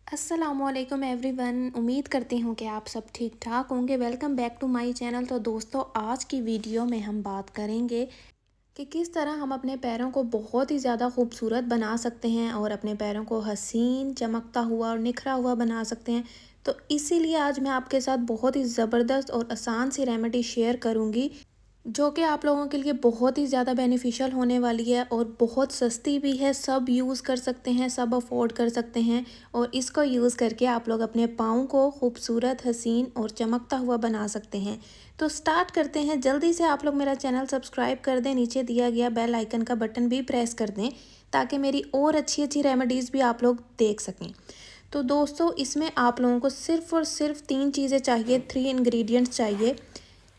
अस्सलामुअलैकुम एवरीवन। उम्मीद करती हूँ कि आप सब ठीक ठाक होंगे। Welcome back to my channel. तो दोस्तों, आज की वीडियो में हम बात करेंगे कि किस तरह हम अपने पैरों को बहुत ही ज़्यादा खूबसूरत बना सकते हैं और अपने पैरों को हसीन, चमकता हुआ और निखरा हुआ बना सकते हैं। तो इसीलिए आज मैं आपके साथ बहुत ही ज़बरदस्त और आसान सी रेमेडी शेयर करूँगी, जो कि आप लोगों के लिए बहुत ही ज़्यादा बेनिफिशियल होने वाली है और बहुत सस्ती भी है। सब यूज़ कर सकते हैं, सब अफोर्ड कर सकते हैं और इसको यूज़ करके आप लोग अपने पाँव को खूबसूरत, हसीन और चमकता हुआ बना सकते हैं। तो स्टार्ट करते हैं। जल्दी से आप लोग मेरा चैनल सब्सक्राइब कर दें, नीचे दिया गया बेल आइकन का बटन भी प्रेस कर दें ताकि मेरी और अच्छी अच्छी रेमेडीज़ भी आप लोग देख सकें। तो दोस्तों, इसमें आप लोगों को सिर्फ़ और सिर्फ 3 चीज़ें चाहिए, 3 इंग्रेडिएंट्स चाहिए।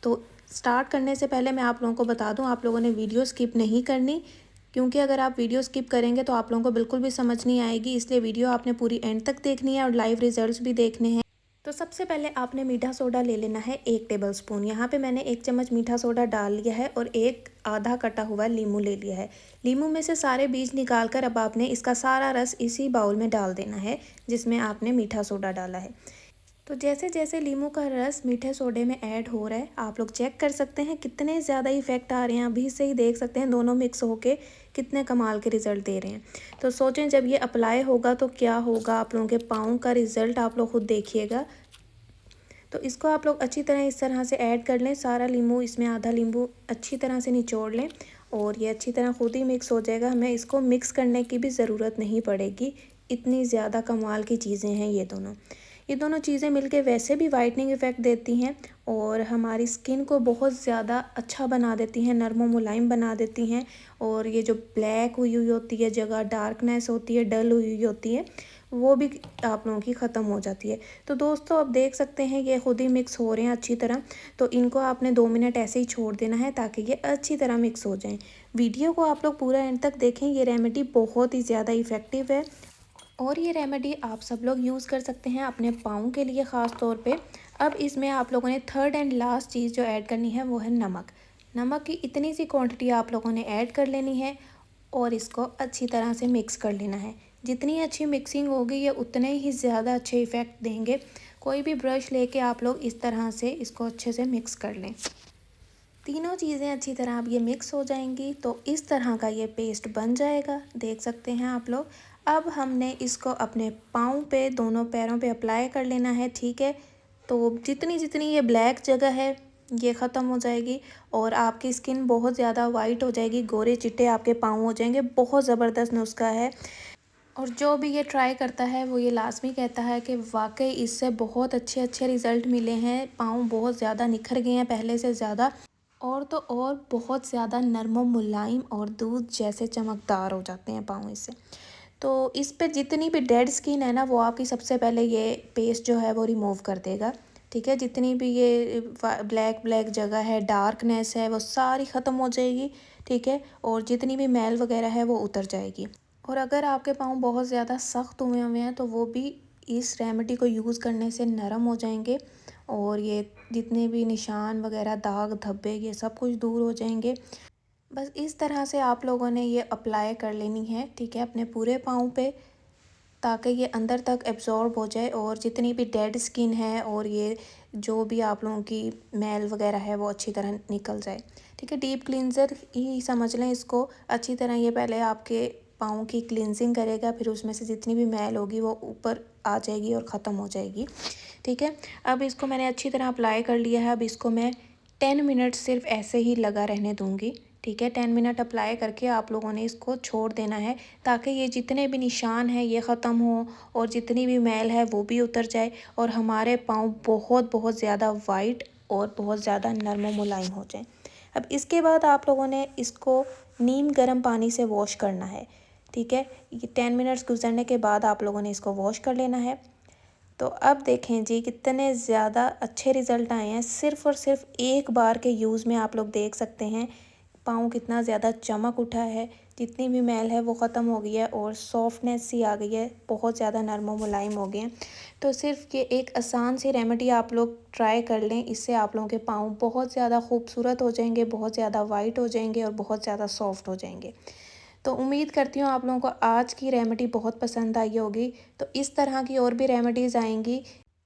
तो स्टार्ट करने से पहले मैं आप लोगों को बता दूं, आप लोगों ने वीडियो स्किप नहीं करनी, क्योंकि अगर आप वीडियो स्किप करेंगे तो आप लोगों को बिल्कुल भी समझ नहीं आएगी। इसलिए वीडियो आपने पूरी एंड तक देखनी है और लाइव रिजल्ट्स भी देखने हैं। तो सबसे पहले आपने मीठा सोडा ले लेना है 1 टेबल स्पून। यहाँ पे मैंने 1 चम्मच मीठा सोडा डाल लिया है और एक आधा कटा हुआ नींबू ले लिया है। नींबू में से सारे बीज निकाल कर अब आपने इसका सारा रस इसी बाउल में डाल देना है जिसमें आपने मीठा सोडा डाला है। तो जैसे जैसे लीमू का रस मीठे सोडे में ऐड हो रहा है, आप लोग चेक कर सकते हैं कितने ज़्यादा इफ़ेक्ट आ रहे हैं। अभी से ही देख सकते हैं दोनों मिक्स होके कितने कमाल के रिज़ल्ट दे रहे हैं। तो सोचें, जब ये अप्लाई होगा तो क्या होगा, आप लोगों के पाँव का रिज़ल्ट आप लोग खुद देखिएगा। तो इसको आप लोग अच्छी तरह इस तरह से ऐड कर लें। सारा नींबू, इसमें आधा नींबू अच्छी तरह से निचोड़ लें और ये अच्छी तरह खुद ही मिक्स हो जाएगा। हमें इसको मिक्स करने की भी ज़रूरत नहीं पड़ेगी। इतनी ज़्यादा कमाल की चीज़ें हैं ये दोनों चीज़ें मिलके वैसे भी वाइटनिंग इफ़ेक्ट देती हैं और हमारी स्किन को बहुत ज़्यादा अच्छा बना देती हैं, नरम और मुलायम बना देती हैं। और ये जो ब्लैक हुई हुई होती है जगह, डार्कनेस होती है, डल हुई हुई होती है, वो भी आप लोगों की ख़त्म हो जाती है। तो दोस्तों, अब देख सकते हैं ये खुद ही मिक्स हो रहे हैं अच्छी तरह। तो इनको आपने 2 मिनट ऐसे ही छोड़ देना है ताकि ये अच्छी तरह मिक्स हो जाएं। वीडियो को आप लोग पूरा एंड तक देखें। ये रेमेडी बहुत ही ज़्यादा इफ़ेक्टिव है और ये रेमेडी आप सब लोग यूज़ कर सकते हैं अपने पाँव के लिए ख़ास तौर पे। अब इसमें आप लोगों ने थर्ड एंड लास्ट चीज़ जो ऐड करनी है वो है नमक। नमक की इतनी सी क्वांटिटी आप लोगों ने ऐड कर लेनी है और इसको अच्छी तरह से मिक्स कर लेना है। जितनी अच्छी मिक्सिंग होगी ये उतने ही ज़्यादा अच्छे इफ़ेक्ट देंगे। कोई भी ब्रश लेके आप लोग इस तरह से इसको अच्छे से मिक्स कर लें। तीनों चीज़ें अच्छी तरह अब ये मिक्स हो जाएंगी तो इस तरह का ये पेस्ट बन जाएगा, देख सकते हैं आप लोग। अब हमने इसको अपने पाँव पे, दोनों पैरों पे अप्लाई कर लेना है, ठीक है। तो जितनी जितनी ये ब्लैक जगह है ये ख़त्म हो जाएगी और आपकी स्किन बहुत ज़्यादा वाइट हो जाएगी, गोरे चिट्टे आपके पाँव हो जाएंगे। बहुत ज़बरदस्त नुस्खा है और जो भी ये ट्राई करता है वो ये लाज़मी कहता है कि वाकई इससे बहुत अच्छे अच्छे रिज़ल्ट मिले हैं। पाँव बहुत ज़्यादा निखर गए हैं पहले से ज़्यादा, और तो और बहुत ज़्यादा नरम व मुलायम और दूध जैसे चमकदार हो जाते हैं पाँव इससे। तो इस पे जितनी भी डेड स्किन है ना, वो आपकी सबसे पहले ये पेस्ट जो है वो रिमूव कर देगा, ठीक है। जितनी भी ये ब्लैक ब्लैक जगह है, डार्कनेस है, वो सारी ख़त्म हो जाएगी, ठीक है। और जितनी भी मैल वगैरह है वो उतर जाएगी। और अगर आपके पाँव बहुत ज़्यादा सख्त हुए हुए हैं तो वो भी इस रेमेडी को यूज़ करने से नरम हो जाएंगे और ये जितने भी निशान वगैरह, दाग धब्बे, ये सब कुछ दूर हो जाएंगे। बस इस तरह से आप लोगों ने ये अप्लाई कर लेनी है, ठीक है, अपने पूरे पाँव पे, ताकि ये अंदर तक एब्ज़ॉर्ब हो जाए और जितनी भी डेड स्किन है और ये जो भी आप लोगों की मैल वगैरह है वो अच्छी तरह निकल जाए, ठीक है। डीप क्लींजर ही समझ लें इसको। अच्छी तरह ये पहले आपके पाँव की क्लींजिंग करेगा, फिर उसमें से जितनी भी मैल होगी वो ऊपर आ जाएगी और ख़त्म हो जाएगी, ठीक है। अब इसको मैंने अच्छी तरह अप्लाई कर लिया है। अब इसको मैं 10 मिनट सिर्फ ऐसे ही लगा रहने दूँगी, ठीक है। 10 मिनट अप्लाई करके आप लोगों ने इसको छोड़ देना है ताकि ये जितने भी निशान हैं ये ख़त्म हो और जितनी भी मैल है वो भी उतर जाए और हमारे पाँव बहुत बहुत ज़्यादा वाइट और बहुत ज़्यादा नरम व मुलायम हो जाएं। अब इसके बाद आप लोगों ने इसको नीम गर्म पानी से वॉश करना है, ठीक है। ये 10 मिनट्स गुजरने के बाद आप लोगों ने इसको वॉश कर लेना है। तो अब देखें जी कितने ज़्यादा अच्छे रिज़ल्ट आए हैं। सिर्फ़ और सिर्फ एक बार के यूज़ में आप लोग देख सकते हैं पाँव कितना ज़्यादा चमक उठा है, जितनी भी मैल है वो ख़त्म हो गई है और सॉफ्टनेस सी आ गई है, बहुत ज़्यादा नरम और मुलायम हो गए हैं। तो सिर्फ ये एक आसान सी रेमेडी आप लोग ट्राई कर लें, इससे आप लोगों के पाँव बहुत ज़्यादा खूबसूरत हो जाएंगे, बहुत ज़्यादा वाइट हो जाएंगे और बहुत ज़्यादा सॉफ्ट हो जाएंगे। तो उम्मीद करती हूँ आप लोगों को आज की रेमेडी बहुत पसंद आई होगी। तो इस तरह की और भी रेमेडीज़ आएंगी।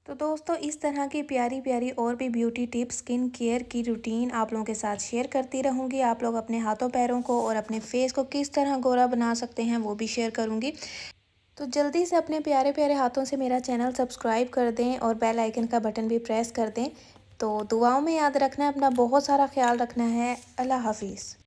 तो दोस्तों इस तरह की प्यारी प्यारी और भी ब्यूटी टिप्स, स्किन केयर की रूटीन आप लोगों के साथ शेयर करती रहूँगी। आप लोग अपने हाथों पैरों को और अपने फेस को किस तरह गोरा बना सकते हैं वो भी शेयर करूँगी। तो जल्दी से अपने प्यारे प्यारे हाथों से मेरा चैनल सब्सक्राइब कर दें और बेल आइकन का बटन भी प्रेस कर दें। तो दुआओं में याद रखना है, अपना बहुत सारा ख्याल रखना है। अल्लाह हाफिज़।